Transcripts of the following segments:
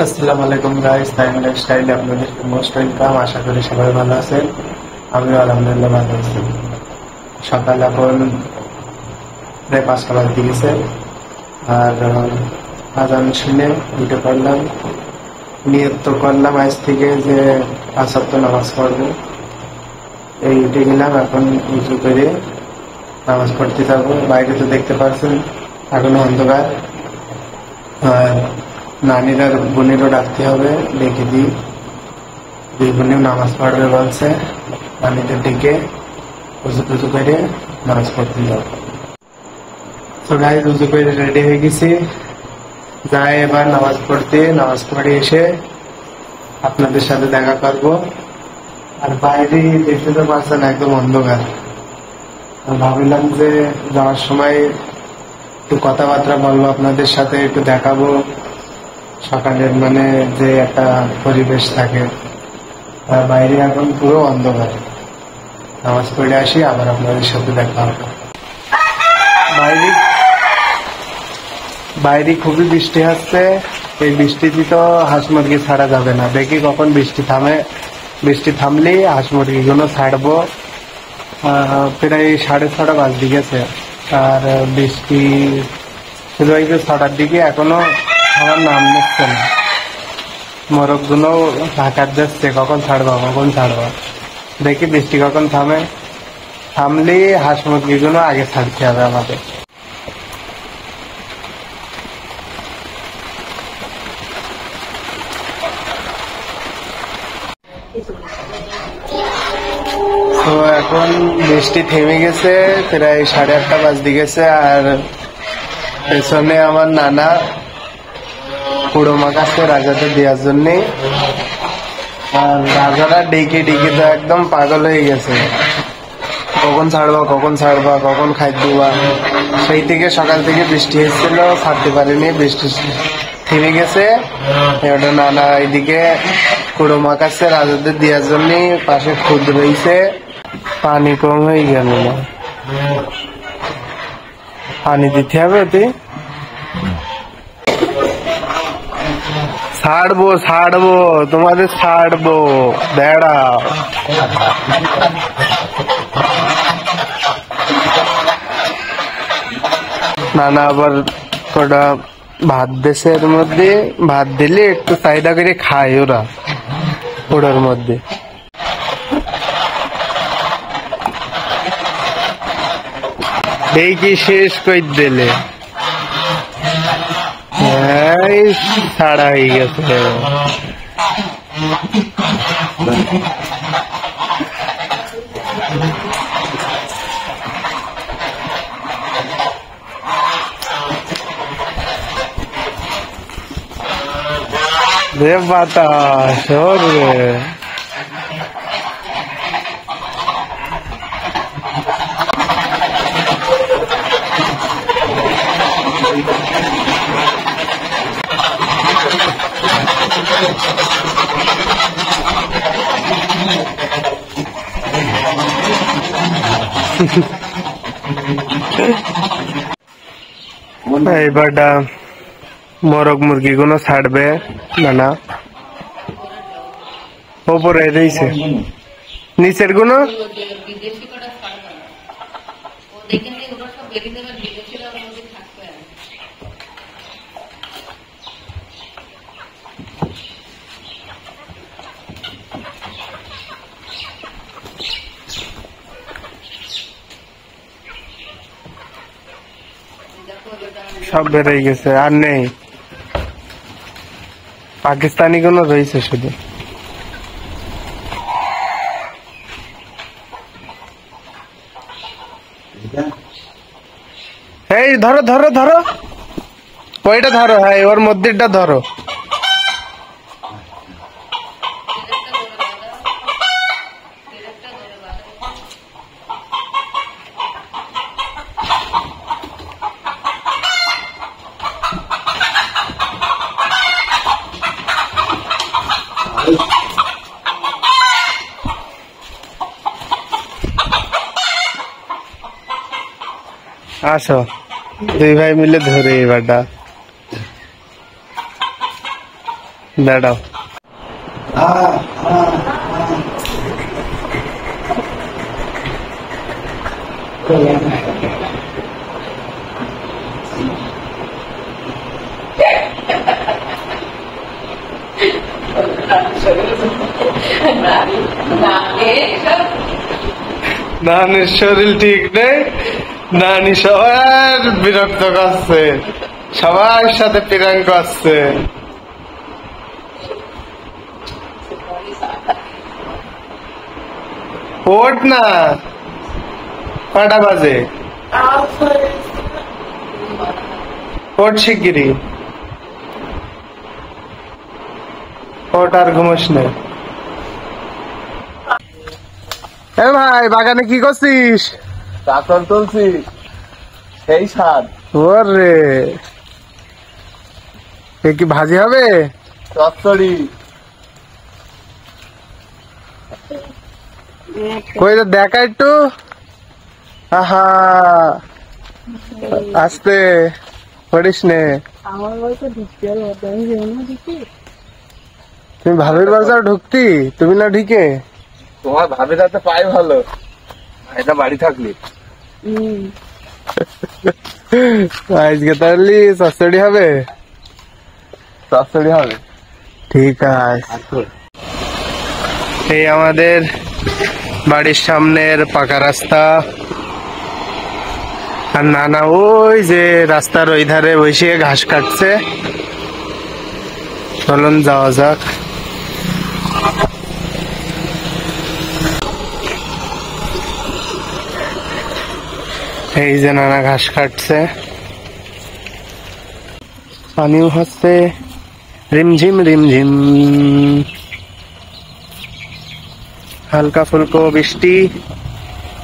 আসসালামু আলাইকুম guys, time লাইফস্টাইলে আপনাদেরকে মোস্ট ওয়েলকাম। আশা করি সবাই ভালো আছেন। আমিও আলহামদুলিল্লাহ ভালো আছি। সকাল এখন প্রায় 5টা বাজতে গেছে, আর আজান শুনে উঠে পড়লাম। নিয়ত তো করলাম আজ থেকে যে 5 ওয়াক্ত নামাজ পড়বো। এই উঠে গেলাম, এখন উজু করে নামাজ পড়তে যাবো। বাইরে তো দেখতে পাচ্ছেন এখনো অন্ধকার, আর নানিরা বোনেরও ডাকতে হবে, ডেকে দিই। দুই বোনেও নামাজ পড়বে বলছে, নানিদের ডেকে উজু টুজু করে নামাজ পড়তে যাবো। তো গাইস, উজু করে রেডি হয়ে গেছি, যাই এবার নামাজ পড়তে। নামাজ পড়ে এসে আপনাদের সাথে দেখা করবো। আর বাইরে দেখতে তো পারছেন একদম অন্ধকার। ভাবলাম যে যাওয়ার সময় একটু কথাবার্তা বলবো আপনাদের সাথে, একটু দেখাবো সকালের মানে যে একটা পরিবেশ থাকে। আর বাইরে এখন পুরো অন্ধকার। নামাজ পড়ে আসি, আবার আপনাদের সাথে দেখা হবে। বাইরে খুবই বৃষ্টি হচ্ছে। এই বৃষ্টিতে তো হাঁস মুরগি ছাড়া যাবে না। দেখি কখন বৃষ্টি থামে। বৃষ্টি থামলে হাঁস মুরগিগুলো ছাড়বো। প্রায় 6:30 বাজতে গেছে, আর বৃষ্টি শুরু হয়েছে 6টার দিকে, এখনো আমার নাম নিচ্ছে না। মোরগ গুলো ঢাকার যাচ্ছে, কখন ছাড়বো। দেখি বৃষ্টি কখন থামলে হাঁস মুরগিগুলো আগে ছাড়তে হবে আমাদের। তো এখন বৃষ্টি থেমে গেছে, প্রায় 8:30 বাজতে গেছে। আর পেছনে আমার নানা পুরো মাখাচ্ছে রাজাতে দেওয়ার জন্য। আর রাজারা ডেকে তো একদম পাগল হয়ে গেছে, কখন ছাড়বা, কখন খাদ্য দিবা। সেই থেকে সকাল থেকে বৃষ্টি হচ্ছিল, ছাড়তে পারিনি। বৃষ্টি থেমে গেছে। এবার নানা এইদিকে কুড়ো মাখাচ্ছে রাজাদের দেওয়ার জন্য। পাশে খুদ রয়েছে, পানি কম হয়ে গেল না, পানি দিতে হবে। ওতে ছাড়বো তোমাদের ছাড়বো, দাঁড়াও। নানা আবার কটা ভাত দিছে, এর মধ্যে ভাত দিলে একটু চাহিদা করে খায় ওরা ওটার মধ্যে। এই কি শেষ করে দিলে, ছাড়া হয়ে গেছে। রে বাতাস রে, এইবারটা মোরগ মুরগি গুলো ছাড়বে নানা। ওপরে রয়েছে, নিচের গুলো সব বেড়ে গেছে, আর নেই। পাকিস্তানি গুলো রয়েছে শুধু। এই ধরো ওইটা ধরো, হ্যাঁ ওর মধ্যেটা ধরো। আসো, দুই ভাই মিলে ধরে এবারটা। দাঁড়াও। নানির শরীর ঠিক নেই, নানি সবার বিরক্ত করছে, সবার সাথে প্রাঙ্ক করছে। ওঠ না, কটা বাজে? ওঠ শিগগিরি, ওঠ আর ঘুমোস না। এ ভাই, বাগানে কি করছিস? কাকর তুলছি, সেই স্বাদ। ওরে, এ কি ভাজি হবে? চচ্চড়ি। কই তো দেখা একটু। আহা, আস্তে পড়িস নে। তুমি ভাবির বাজার ঢুকতি, তুমি না ঢুকে? তোমার ভাবির হাতে পাই ভালো, এটা বাড়ি থাকলি। আজকে তাহলে চচ্চড়ি হবে? চচ্চড়ি হবে। ঠিক আছে। এই আমাদের বাড়ির সামনের পাকা রাস্তা, আর নানা ওই যে রাস্তার ওই ধারে বসে ঘাস কাটছে। চলুন যাওয়া যাক। এই যে নানা ঘাস কাটছে, পানিও হচ্ছে রিমঝিম রিমঝিম, হালকা ফুলকো বৃষ্টি।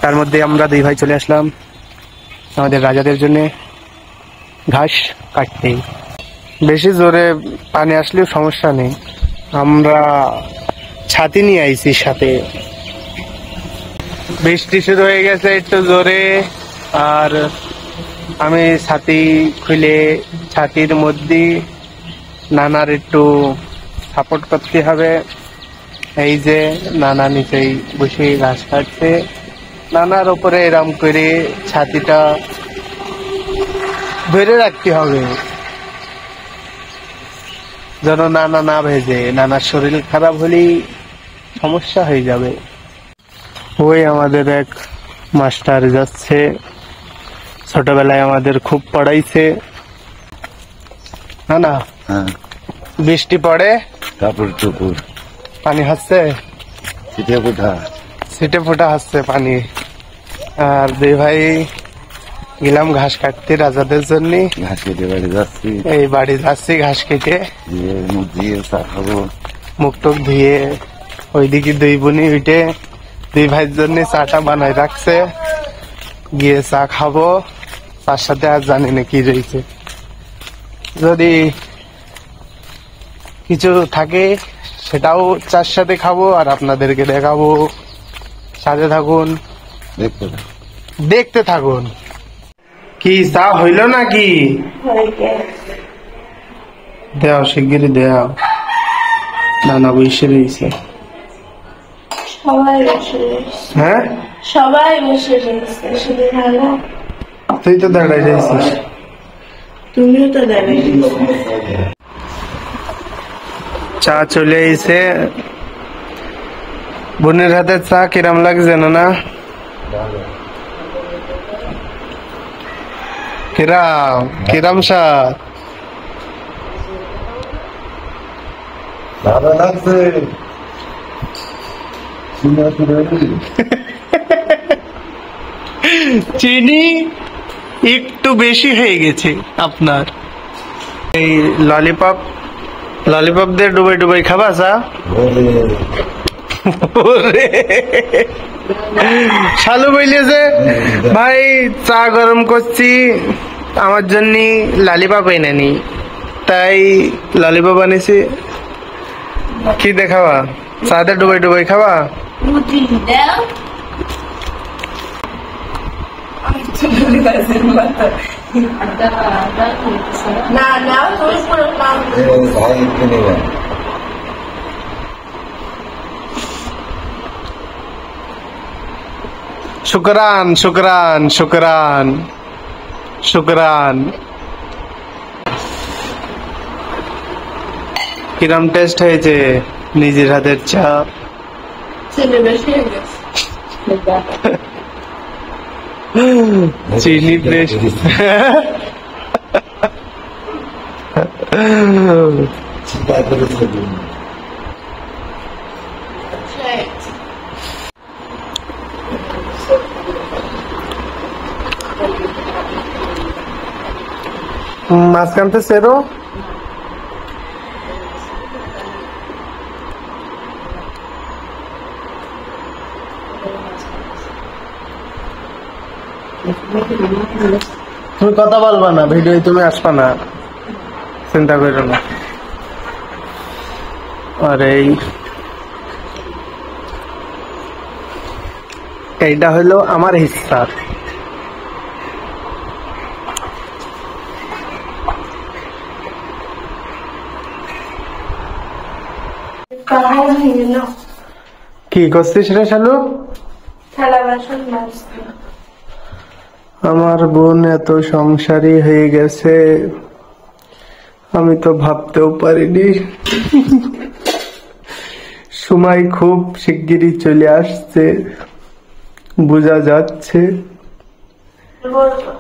তার মধ্যে আমরা দুই ভাই চলে আসলাম আমাদের রাজাদের জন্য ঘাস কাটতে। বেশি জোরে পানি আসলেও সমস্যা নেই, আমরা ছাতি নিয়ে আইছি সাথে। বৃষ্টি শুরু হয়ে গেছে একটু জোরে, আর আমি ছাতি খুলে ছাতির মধ্যে নানার একটু সাপোর্ট করতে হবে। এই যে নানা নিচেই বসে ঘাস কাটছে, নানার উপরে এরম করে ছাতিটা ধরে রাখতে হবে যেন নানা না ভেজে। নানার শরীর খারাপ হলেই সমস্যা হয়ে যাবে। ওই আমাদের এক মাস্টার যাচ্ছে, ছোটবেলায় আমাদের খুব পড়াইছে। না না, বৃষ্টি পড়ে কাপড় চোপড় পানি হচ্ছে, ছিটে ফোটা ছিটে ফোটা হচ্ছে পানি। আর দুই ভাই গেলাম ঘাস কাটতে রাজাদের জন্য। ঘাস কেটে বাড়ি যাচ্ছি, এই বাড়ি যাচ্ছি ঘাস কেটে, মুখ দিয়ে চা খাবো। মুখ টুক ধুয়ে ওইদিকে দুই বোনই উঠে দুই ভাইয়ের জন্য চাটা বানাই রাখছে, গিয়ে চা খাবো। তার সাথে আর জানি না কি রয়েছে, যদি কিছু থাকে সেটাও চার সাথে খাবো আর আপনাদেরকে দেখাবো। সাথে থাকুন, দেখতে থাকুন। কি চা হইল নাকি? দেও শিগগিরি দেও। নানা বসে রয়েছে। সবাই বসে রয়েছে। হ্যাঁ, সবাই বসে রয়েছে, শুধু ভালো তুই তো দাঁড়াই রয়েছিস। তুমিও তো দাঁড়িয়ে চা চলে এসে, বোনের হাতে চা কিরাম লাগছে না? কিরাম কিরাম স্বাদ? ভালো লাগছে। চিনি একটু বেশি হয়ে গেছে আপনার। এই ললিপপ ললিপপ দিয়ে ডুবাই ডুবাই খাবা চা? শালু বইলে যে ভাই চা গরম করছি, আমার জন্য ললিপপ এনে নি, তাই ললিপপ আনিছি। কি দেখাবা? চাতে ডুবাই ডুবাই খাবা? না না, তুমি পুরো ভাই কিনে শুকরান শুকরান শুকরান শুকরান। কিরম টেস্ট হয়েছে নিজের হাতের চা? ছেলে বেশি হয়ে গেছে। চিনি বেশি। মাঝখান থেকে সেরো তুমি কথা বলবা না, ভিডিও তুমি আসবা না, চিন্তা করো না। আরে এইটা হলো আমার হিস্সা। কি করছিস রে শালু? থালা বাসন মাজছি। আমার বোন এত সংসারী হয়ে গেছে, আমি তো ভাবতেও পারিনি। সময় খুব শিগগিরই চলে আসছে, বোঝা যাচ্ছে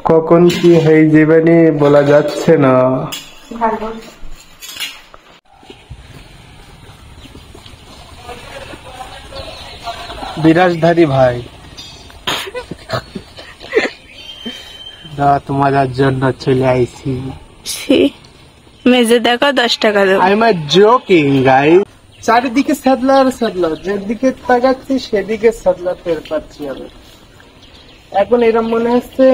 কখন কি হয়ে যাবে নি বলা যাচ্ছে না। ভালো। বিরাজধারী ভাই, তোমার জন্য চলে আইছি। মেজে দেখো 10 টাকা দেবো। I am joking guys. চারিদিকে স্যাডলার স্যাডলার, যেদিকে তাকাচ্ছি সেদিকে স্যাডলার টের পাচ্ছি আমি। এখন এরকম মনে হচ্ছে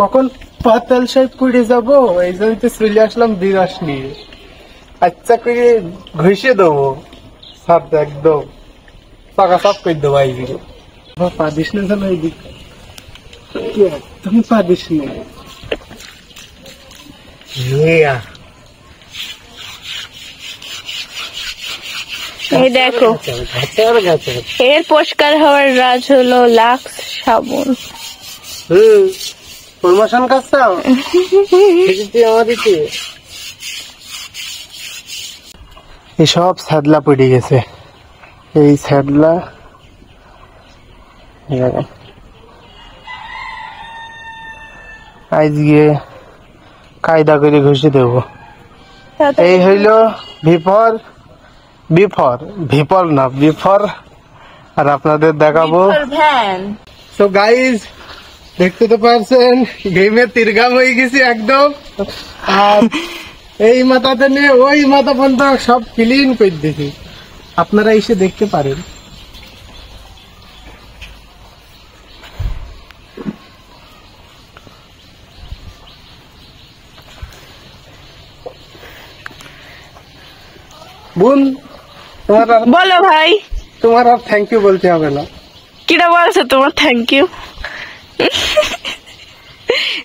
কখন পাতাল সাহেব করে যাবো, এই জন্য তো চলে আসলাম বিরাস নিয়ে। আচ্ছা করে ঘষে দেবো সব, একদম পাকা সব করে দেবো। এইদিকে পাদিস না যেন, এইদিকে একদম পাদিস না। এই দেখো, এর পরিষ্কার হওয়ার রাজ হলো লাক্স সাবুন। প্রমোশন করছাও আমাদেরকে। এসব স্যাদলা পড়ে গেছে, এই স্যাদলা আজকে কায়দা করে ঘষে দেব। এই হইল বিফর, বিফর বিফর না বিফর, আর আপনাদের দেখাবো। তো গাইজ দেখতে তো পারছেন গেমে তিরগাম হয়ে গেছি একদম। আর এই মাথাতে নিয়ে ওই মাথা পর্যন্ত সব ক্লিন করে দিছি, আপনারা এসে দেখতে পারেন। বোন তোমার বলো ভাই, তোমার আর থ্যাংক ইউ বলতে হবে না। কিটা বলছে তোমার থ্যাংক ইউ?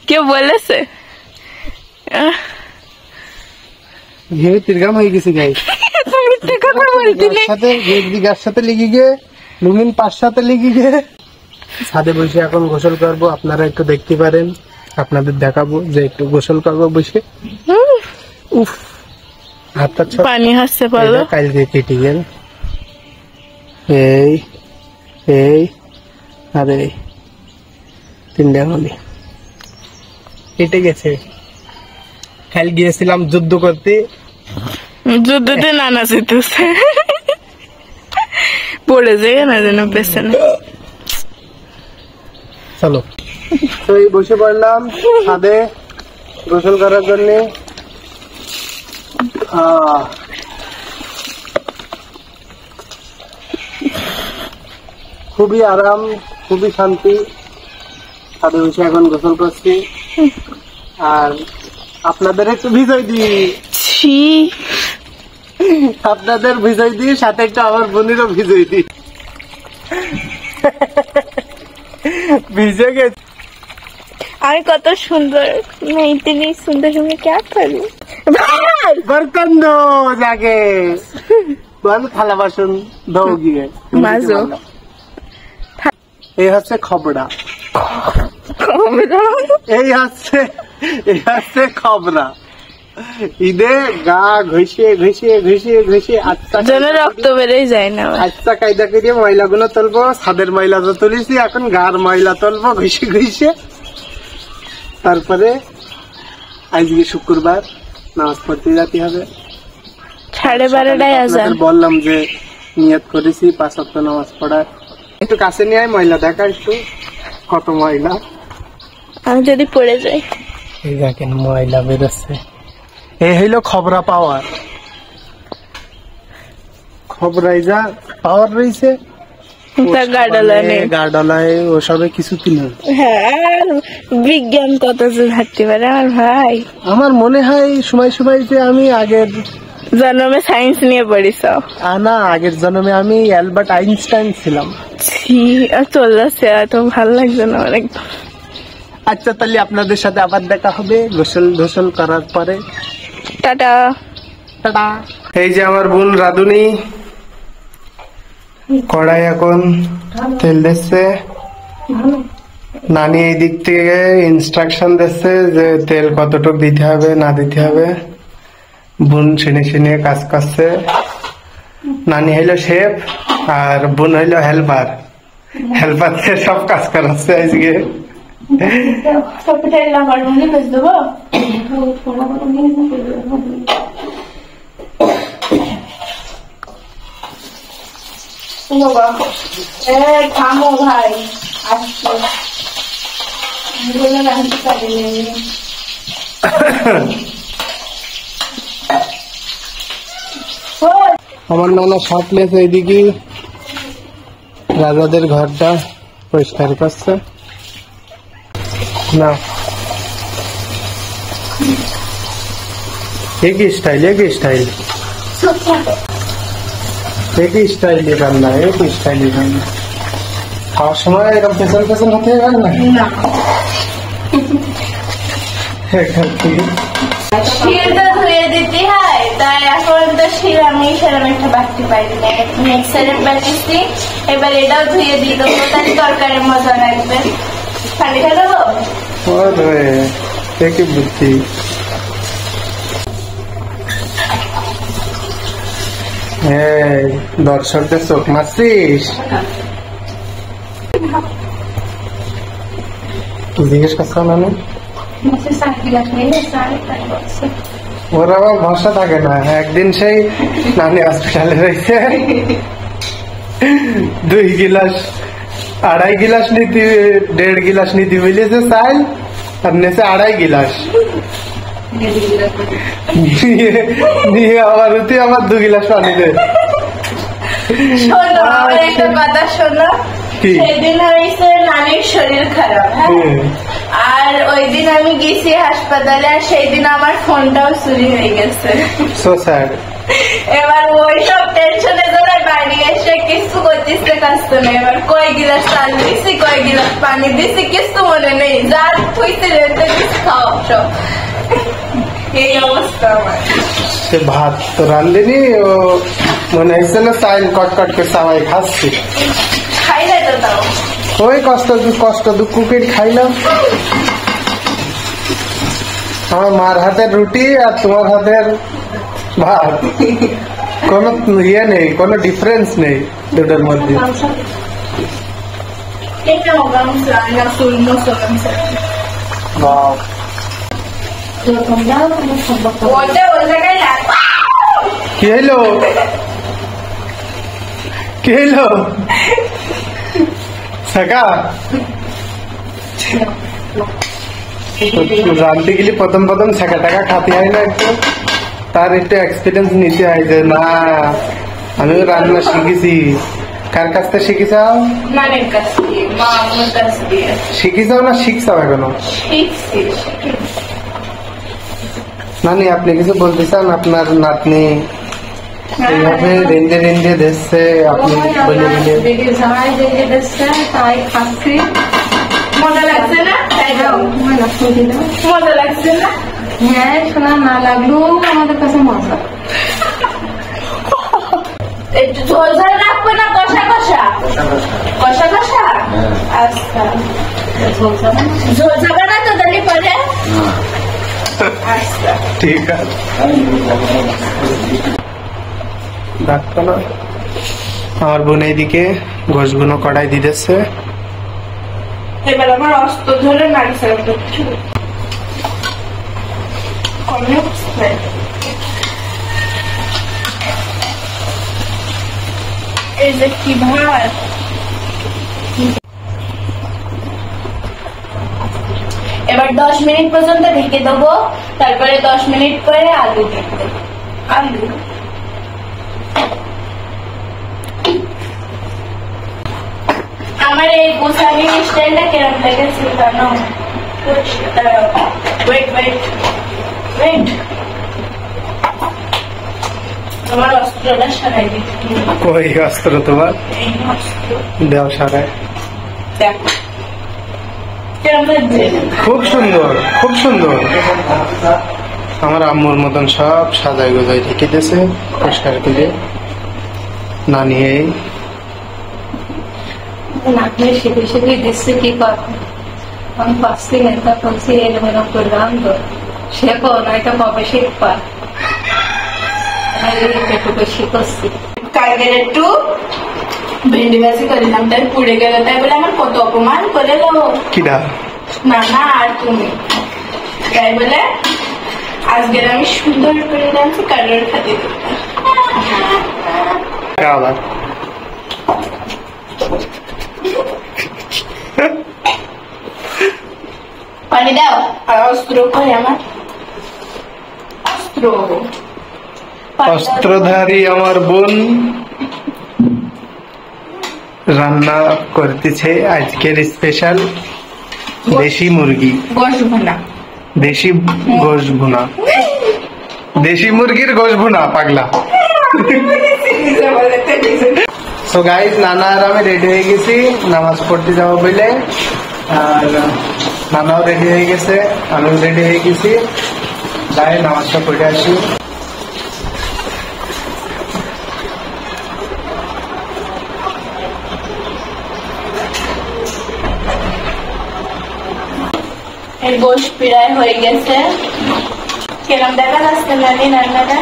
কেউ বলেছে? ঘেমে তিরগাম হয়ে গেছি গাইস। সাথে গাছ সাথে লেগে গিয়ে লুমিন 5 সাথে লেগে গিয়ে ছাদে বসে এখন গোসল করবো। আপনারা একটু দেখতে পারেন, আপনাদের দেখাবো যে একটু গোসল করবো বসে। উফ, হাতটা পানি হাসতে পারলো। কাল দিয়ে কেটে গেল। এই এই আর এই 3 আঙুলি কেটে গেছে। কাল গিয়েছিলাম যুদ্ধ করতে, যুদ্ধতে নানা জিতেছে, পড়ে যায় না যেন পেছনে। চলো তো এই বসে পড়লাম ছাদে গোসল করার জন্য। খুবই আরাম, খুবই শান্তি, ছাদে বসে এখন গোসল করছি। আর আপনাদের একটু ভিজয় দিই, আপনাদের ভিজয় দিই, সাথে একটু আমার বোনেরও ভিজয় দিই। ভিজে গেছে। আমি কত সুন্দর, मैं इतनी सुंदर हूँ, मैं क्या करूँ? बर्तन दो जाके, বল থালা বাসন দাও গিয়ে মাজো। এই হচ্ছে খবরা, এই হচ্ছে খবরা। ঈদে গা ঘষে ঘষে ঘষে ঘষে রক্ত বেড়েই যায় না। আচ্ছা কায়দা করিয়ে ময়লা গুলো তুলবো, ছাদের ময়লা তো তুলেছি, এখন গার ময়লা তুলবো ঘষে ঘষে। তারপরে আজকে শুক্রবার নামাজ পড়তে যেতে হবে। 12:30 আজান। বললাম যে নিয়ত করেছি 5 ওয়াক্ত নামাজ পড়ার। একটু কাছে নিয়ে আয়, ময়লা দেখা একটু কত ময়লা। আমি যদি পড়ে যাই। এই দেখেন ময়লা বেরোচ্ছে। এই হইলো খবরা পাওয়ার। খবরাই যা পাওয়ার রয়েছে গার্ডালায় ওসবে কিছু কিনে। হ্যাঁ, বিজ্ঞান কত যে থাকতে পারে আমার ভাই। আমার মনে হয় সময় সময় যে আমি আগের জন্মে সায়েন্স নিয়ে পড়িস না, আগের জন্মে আমি অ্যালবার্ট আইনস্টাইন ছিলাম। চলে যাচ্ছে, এত ভালো লাগছে না আমার একদম। আচ্ছা তাহলে আপনাদের সাথে আবার দেখা হবে গোসল করার পরে। Tata tata. এই যে আমার বোন রাধুনি কড়াই এখন তেল দিচ্ছে। নানি এই দিক থেকে ইনস্ট্রাকশন দিচ্ছে যে তেল কতটুকু দিতে হবে না দিতে হবে। বোন শুনে শুনে কাজ করছে। নানি হইলো শেফ আর বোন হইলো হেল্পার। হেল্পার সব কাজ করাচ্ছে আজকে। থামো ভাই, আমার নানা শর্ট লেছে এইদিকে রাজাদের ঘরটা পরিষ্কার করছে। না একই স্টাইল রান্না, একই স্টাইলে রান্না। খাওয়ার সময় এরকম পেছন হতে গেল না। শিলটা ধুয়ে দিতে হয়, তাই এখন তো শিল আমি সেরকম একটা বাড়তে পারি না। মিক্সারে বাটিছি, এবার এটাও ধুয়ে দিয়ে দেবো, তাহলে তরকারির মজা লাগবে। খালি খেয়ে দেবো। একই বুদ্ধি। দর্শকদের চোখ মারছিস, জিজ্ঞেস করছো না? ওর আবার ভরসা থাকে না। একদিন সেই নানি হসপিটালে রয়েছে, 2 গিলাস 2.5 গিলাস নিতে 1.5 গিলাস নিতে বলেছে চাল, আর নেছে 2.5 গিলাস নিয়ে আবার উঠে আবার 2 গিলাস পানি দেয়। শোনো, আমার একটা কথা শোনো। সেদিন হয়েছে নানির শরীর খারাপ, হ্যাঁ, আর ওই দিন আমি গেছি হাসপাতালে, আর সেই দিন আমার ফোনটাও চুরি হয়ে গেছে। এবার ওই সব টেনশনে ধরে বাড়ি এসে কিছু করতেছে কাজতো না। এবার কয় গিলাস চাল দিছি, কয় গিলাস পানি দিছি কিছু মনে নেই। যার হইতে রেতে খাওয়া সব এই অবস্থা আমার। সে ভাত তো রান্ধেনি, ও মনে হয়েছে না চাইল কটকট করে সবাই খাচ্ছি। খাইলে তো তাও ওই কষ্ট দুঃখ করে খাইলাম। আমার মার হাতের রুটি আর তোমার হাতের ভাত, কোনো ইয়ে নেই, কোনো ডিফারেন্স নেই দুটোর মধ্যে। কি হইলো সাকা? রাঁধতে গেলে প্রথম ছাকা টাকা খাতে হয় না, একটু তার একটু এক্সপিরিয়েন্স নিতে হয় যে না আমিও রান্না শিখেছি। কার কাছ থেকে শিখেছাও? শিখেছাও না শিখছাও এখনো? নানি আপনি কিছু বলতে চান? আপনার নাতনি এইভাবে রেঞ্জে দিচ্ছে, আপনি বলে তাই খাচ্ছি। মজা লাগছে না? মজা লাগছে না? হ্যাঁ শোনা, না লাগলো আমাদের কাছে মজা। একটু ঝোল ঝাল রাখবে না? কষা কষা আচ্ছা ঝোলসা না ঝোল যাবে না তো তাহলে পরে আচ্ছা ঠিক আছে ডাকতো না। আমার বোন এইদিকে ঘষগুনো কড়াই দিতেছে। এবার আমার অস্ত্র ধরে নাড়িয়ে কমে উঠছে। এই যে কি ভাত, এবার 10 মিনিট পর্যন্ত ঢেকে দেবো, তারপরে 10 মিনিট পরে আলু দেবো। আলু আমার এই গোসানি স্টাইলটা কেরম লেগেছে জানো? ওয়েট ওয়েট ওয়েট, তোমার অস্ত্রটা সারাই দিচ্ছি। ওই অস্ত্র তোমার এই অস্ত্র দেও সারায়। দেখো কেরম লাগছে? খুব সুন্দর, খুব সুন্দর। আমার আম্মুর মতন সব সাজাই গোজাই রেখেছে পরিষ্কার করে। নানি এই নাকলে শিখে শিখে দিচ্ছে কি করবো, আমি পাচ্ছি না, তা বলছি এলোমেলো করলাম তো শেখো না, এটা কবে শিখবা, একটু বেশি করছি। কালকের একটু ভেন্ডি ভাজি করিলাম, তাই পুড়ে গেল, তাই বলে আমার কত অপমান করে দেবো কিরা না না। আর তুমি তাই বলে আজকে আমি সুন্দর করে রাখছি কারোর খাতে আবার পানি দাও। আর অস্ত্র কই আমার? অস্ত্র অস্ত্রধারী আমার বোন রান্না করতেছে আজকের স্পেশাল দেশি মুরগি, গোশ ভুনা, দেশি গোশ ভুনা, দেশি মুরগির গোশ ভুনা। পাগলা। সো গাইস, নানা আর আমি রেডি হয়ে গেছি নামাজ পড়তে যাবো বলে। আর নানাও রেডি হয়ে গেছে, আমিও রেডি হয়ে গেছি। যাই নামাজটা পড়ে আসি। এই গোশ প্রায় হয়ে গেছে। কেরম দেখা যাচ্ছে নানি রান্নাটা?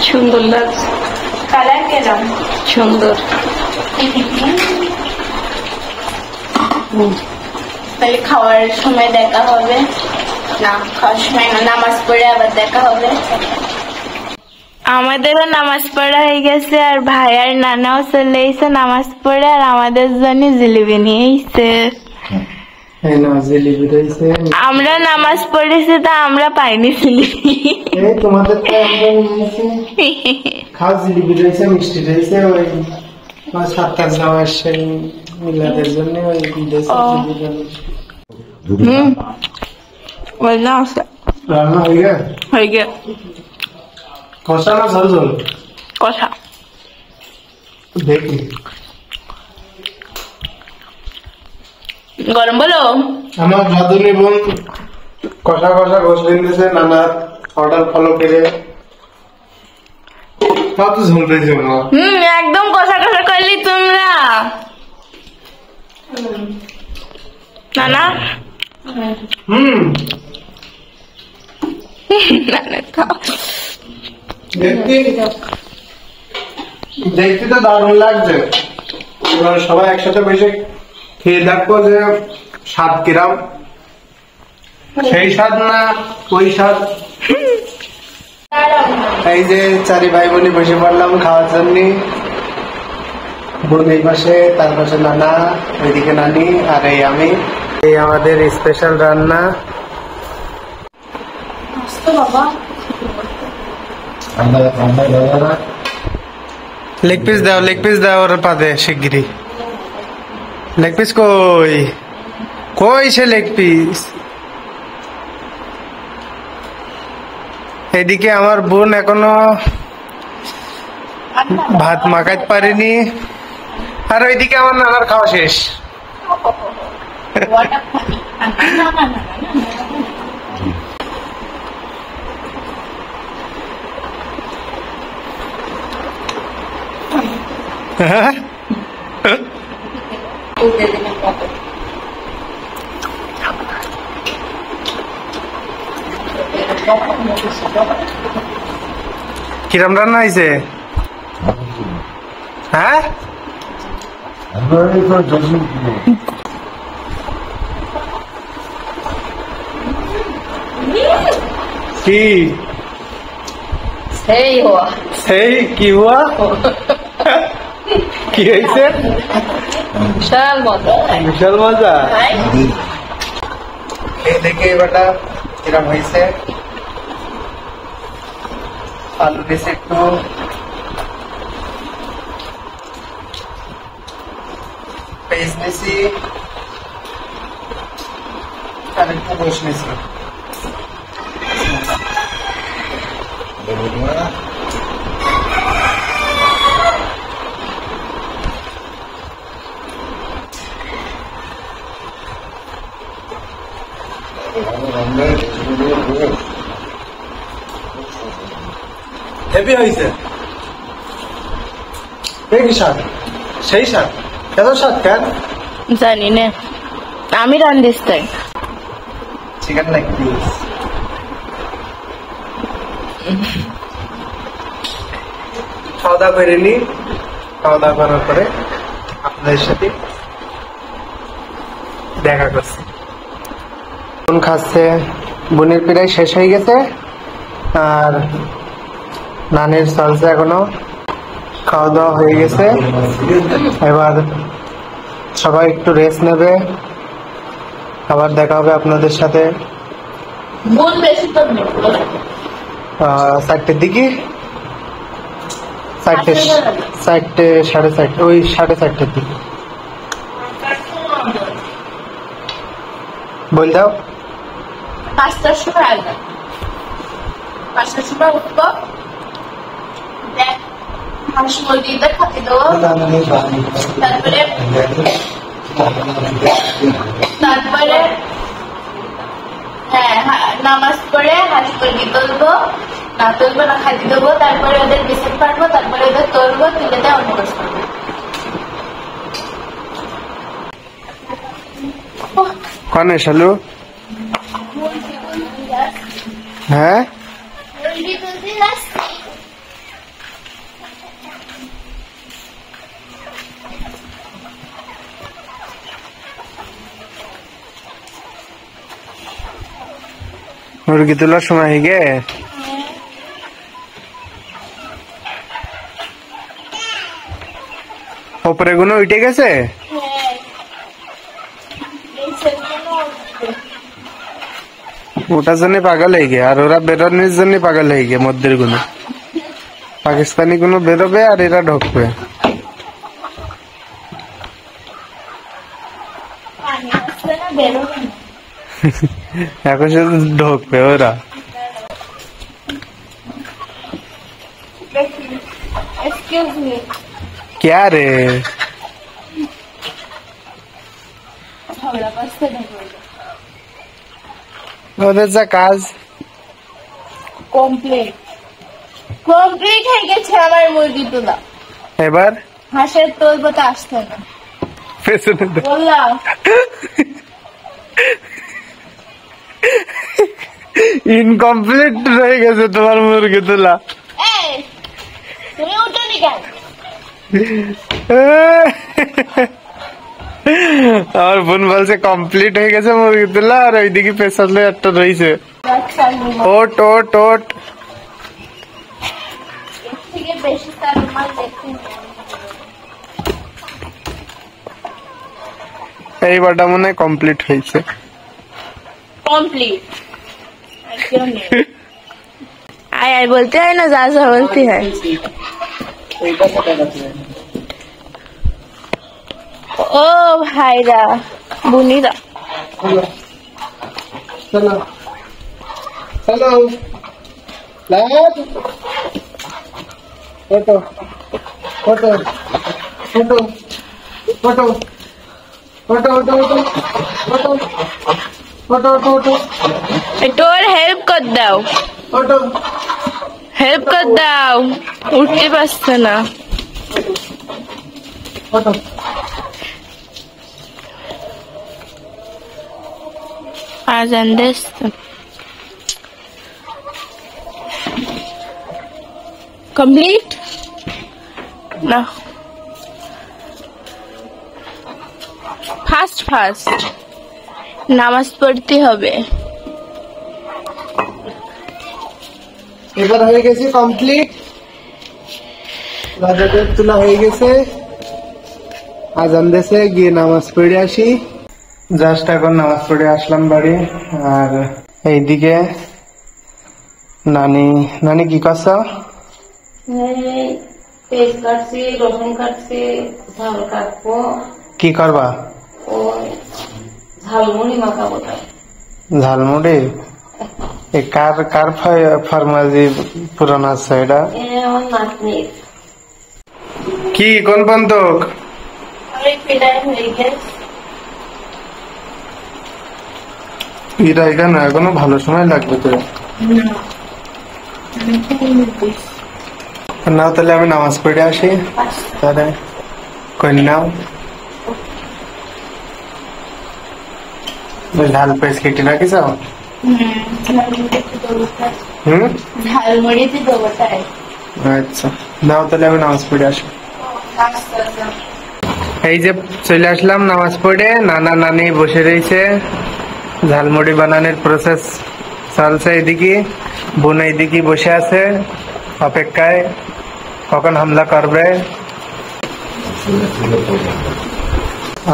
সুন্দর লাগছে, কালার কেরম? সুন্দর। তাহলে খাওয়ার সময় দেখা হবে না? খাওয়ার সময় না, নামাজ পড়ে আবার দেখা হবে। আমাদেরও নামাজ পড়া হয়ে গেছে, আর ভাই আর নানাও চলে এসে নামাজ পড়ে, আর আমাদের জন্য জিলিপি নিয়ে এসছে। আমরা নামাজ পড়েছি তা আমরা পাইনি জিলিপি। তোমাদের খাওয়া জিলিপি রয়েছে, মিষ্টি রয়েছে। ওই 7 যাওয়া আসছে মিলাদের জন্য। ওই রান্না হয়ে গেল? হয়ে গেল। কষা না ঝোল ঝোল? কষা। দেখি গরম বলো। আমার ভাদুনি বোন কষা কষা গোস দিতেছে, নানা অর্ডার ফলো করে। কত ঝোল দিয়েছে মা? একদম কষা কষা করলি তোমরা। নানা নানা খাও। দেখতে তো দারুণ লাগছে। এবার সবাই একসাথে বসে খেয়ে দেখবো যে স্বাদ কিরাম। সেই স্বাদ না ওই স্বাদ। এই যে 4 ভাই বোনে বসে পড়লাম খাওয়ার জন্য। বোন এই পাশে, তার পাশে নানা, ওইদিকে নানি, আর এই আমি। এই আমাদের স্পেশাল রান্না। লেগ পিস দাও, লেগ পিস দাও ওর পাতে শিগগিরি। লেগ পিস কই? কই সে লেগ পিস? এদিকে আমার বোন এখনো ভাত মাখাইতে পারেনি, আর ওইদিকে আমার নানার খাওয়া শেষ। হ্যাঁ কিরম রান্না হয়েছে? হ্যাঁ কি সেই কি হুয়া কি হয়েছে? বিশাল মজা। দেখে এবারটা কিরম হয়েছে। আলু দিয়েছে একটু, পেঁয়াজ দিয়েছি আর একটু গোশ নিয়েছি। হেভি হয়েছে। কি শাক? সেই শাক? এত শাক কেন জানি না, আমি রান্ধিস তাই। Chicken leg piece. খাওয়া দাওয়া করে নি, খাওয়া দাওয়া করার পরে আপনাদের সাথে দেখা করছি। বোন খাচ্ছে, বোনের প্রায় শেষ হয়ে গেছে আর নানের চলছে এখনো। খাওয়া দাওয়া হয়ে গেছে, এবার সবাই একটু রেস্ট নেবে, আবার দেখা হবে আপনাদের সাথে 4টের দিকে, 4টে 4:30, ওই 4:30 দিকে। বল দাও। 5টার সময় আসবে, 5টার সময় উঠবো, হাঁস মুরগিটা খাতে দেবো, তারপরে হ্যাঁ নামাজ পড়ে হাঁস মুরগি তুলবো, না তুলবো না খাতে দেবো, তারপরে ওদের বিস্কুট পাঠবো, তারপরে ওদের তুলবো, তুলে দেয় অন্য কাজ করবো। কনে শালু? হ্যাঁ মুরগি তোলার সময় হয়ে গে। ওপরে গুলো উঠে গেছে। ওটার জন্য পাগল হয়ে গে, আর ওরা বেরোনোর জন্য পাগল হয়ে গে। মধ্যের গুলো পাকিস্তানি গুলো বেরোবে আর এরা ঢুকবে। এখন শুধু ঢুকবে ওরা। क्या रे ওদের যা কাজ কমপ্লিট হয়ে গেছে আমার মুরগি তোলা। এবার হাঁসের তুলবো তো আসতে না, পেছনে বললাম ইনকমপ্লিট রয়ে গেছে তোমার মুরগি তোলা। এই তুমি উঠোনি কেন? আমার বোন বলছে কমপ্লিট হয়ে গেছে মুরগি তোলা, আর ওইদিকে পেছনে একটা রয়েছে। ওট ওট ওট থেকে বেশি তার মাল দেখতে এইবারটা মনে হয় কমপ্লিট হয়েছে। कम्प्लीट आय आय बोलते हैं ना, ज़्यादा बोलती है। ओ भाईरा बुनीरा चलो चलो light photo photo photo photo photo photo photo photo photo তোর হেল্প কর দাও, फोटो হেল্প কর দাও, উঠতে পারছে না। फोटो আজান দেশ কমপ্লিট না ফাস্ট ফাস্ট নামাজ পড়তে হবে। এবার হয়ে গেছে কমপ্লিট, রাজাদের তোলা হয়ে গেছে, আজান দেশে গিয়ে নামাজ পড়ে আসি। জাস্ট এখন নামাজ পড়ে আসলাম বাড়ি। আর এইদিকে নানি নানি কি করছো? পেঁয়াজ কাটছি, রসুন কাটছি, ঝাল কাটবো। কি করবা? ও ঝালমুড়ি মাখাবো। ঝালমুড়ি? কার কার ফার্মাজি পুরান আছে এটা? আমার নাতনির। কি কোন বন্ধক? এটা এখানে এখনো ভালো সময় লাগবে তো। না তাহলে আমি নামাজ পড়ে আসি, তাহলে কন্যাও ঝাল পেস্ট কেটে রাখিস। ঝালমুড়িতে দেবো তাই। আচ্ছা নাও তাহলে আমি নামাজ পড়ে আসি। এই যে চলে আসলাম নামাজ পড়ে, নানা নানি বসে রয়েছে, ঝালমুড়ি বানানোর প্রসেস চলছে। এদিকে বোন এইদিকে বসে আছে অপেক্ষায় কখন হামলা করবে।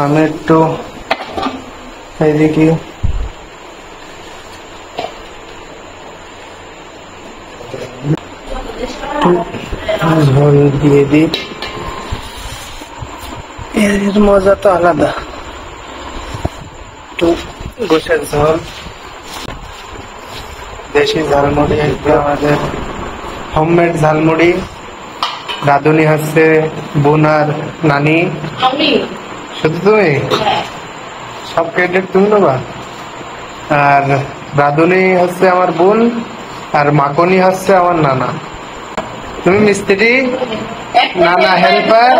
আমি একটু এইদিকে ঝোল দিয়ে দিই, এর মজা তো আলাদা। একটু গোশের ঝোল, দেশি ঝালমুড়ি, আমাদের হোমমেড ঝালমুড়ি। রাঁধুনি হচ্ছে বোন আর নানি। আমি শুধু তুমি? সব ক্রেডিট তুমি নেবা। আর রাঁধুনি হচ্ছে আমার বোন, আর মাকনি হচ্ছে আমার নানা। তুমি মিস্ত্রি, নানা হেল্পার।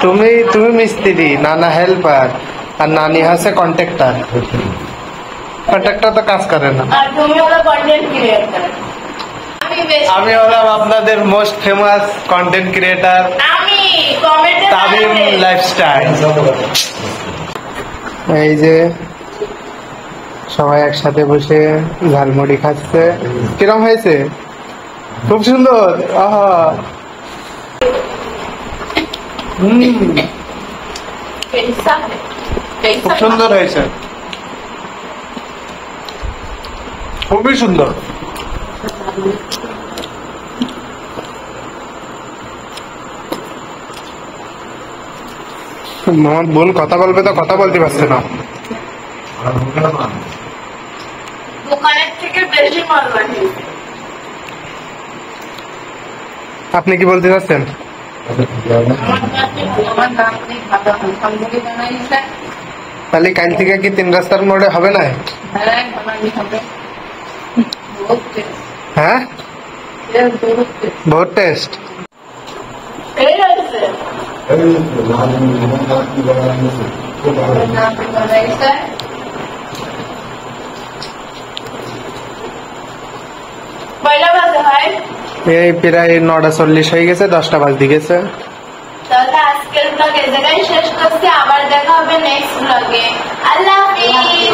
তুমি তুমি মিস্ত্রি, নানা হেল্পার, আর নানি হচ্ছে কন্ট্রাক্টর। কন্ট্রাক্টর তো কাজ করে না। আর তুমি হলো কন্টেন্ট ক্রিয়েটর। আমি হলাম আপনাদের মোস্ট ফেমাস কন্টেন্ট ক্রিয়েটর আমি কমেন্টে তামিম লাইফস্টাইল। এই যে সবাই একসাথে বসে ঝালমুড়ি খাচ্ছে। কিরম হয়েছে? খুব সুন্দর। আহা, খুব সুন্দর হয়েছে, খুবই সুন্দর। আমার বোন কথা বলবে তো কথা বলতে পারছে না। দোকানের থেকে বেশি মাল বানিয়েছে। আপনি কি বলতে চাচ্ছেন? আমার নাতনি ভালো ঝালমুড়ি বানাইছে। তাহলে কাল থেকে কি 3 রাস্তার মোড়ে হবে না? হ্যাঁ বানাই হবে। বহুত টেস্ট। হ্যাঁ বহুত টেস্ট। বহুত টেস্ট। এই আছে নাতনি বানাইছে। কয়টা বাজে হয়? এই প্রায় 9:40 হয়ে গেছে, 10টা বাজতে গেছে। তাহলে আজকের ব্লগ এই জায়গায় শেষ করছি। আবার দেখা হবে নেক্সট ব্লগে। আল্লাহ হাফিজ।